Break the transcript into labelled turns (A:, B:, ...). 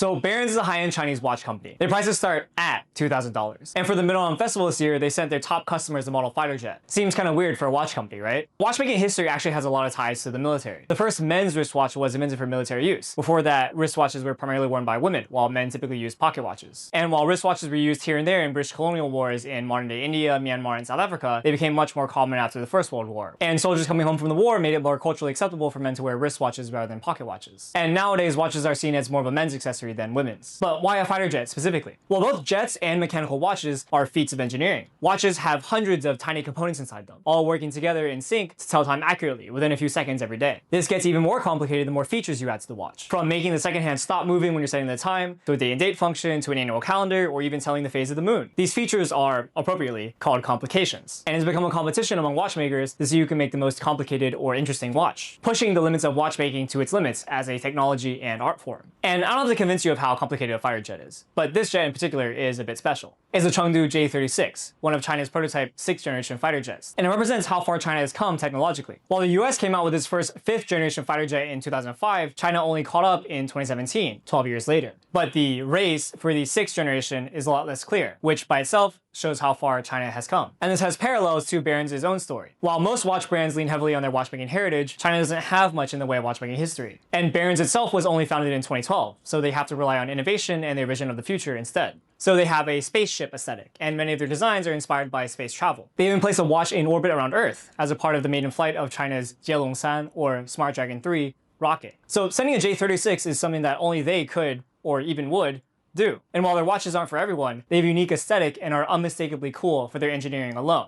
A: So Barron's is a high-end Chinese watch company. Their prices start at $2,000. And for the Mid-Autumn Festival this year, they sent their top customers the model fighter jet. Seems kind of weird for a watch company, right? Watchmaking history actually has a lot of ties to the military. The first men's wristwatch was invented for military use. Before that, wristwatches were primarily worn by women, while men typically used pocket watches. And while wristwatches were used here and there in British colonial wars in modern-day India, Myanmar, and South Africa, they became much more common after the First World War. And soldiers coming home from the war made it more culturally acceptable for men to wear wristwatches rather than pocket watches. And nowadays, watches are seen as more of a men's accessory than women's. But why a fighter jet specifically? Well, both jets and mechanical watches are feats of engineering. Watches have hundreds of tiny components inside them, all working together in sync to tell time accurately within a few seconds every day. This gets even more complicated the more features you add to the watch. From making the second hand stop moving when you're setting the time, to a day and date function, to an annual calendar, or even telling the phase of the moon. These features are, appropriately, called complications. And it's become a competition among watchmakers to see who can make the most complicated or interesting watch, pushing the limits of watchmaking to its limits as a technology and art form. And I don't have to convince you of how complicated a fighter jet is, but this jet in particular is a bit special. It's the Chengdu J-36, one of China's prototype 6th generation fighter jets, and it represents how far China has come technologically. While the US came out with its first 5th generation fighter jet in 2005, China only caught up in 2017, 12 years later. But the race for the 6th generation is a lot less clear, which by itself shows how far China has come. And this has parallels to Barron's own story. While most watch brands lean heavily on their watchmaking heritage, China doesn't have much in the way of watchmaking history. And Barron's itself was only founded in 2012, so they have to rely on innovation and their vision of the future instead. So they have a spaceship aesthetic, and many of their designs are inspired by space travel. They even place a watch in orbit around Earth as a part of the maiden flight of China's Jielongsan, or Smart Dragon 3, rocket. So sending a J-36 is something that only they could, or even would, do. And while their watches aren't for everyone, they have a unique aesthetic and are unmistakably cool for their engineering alone.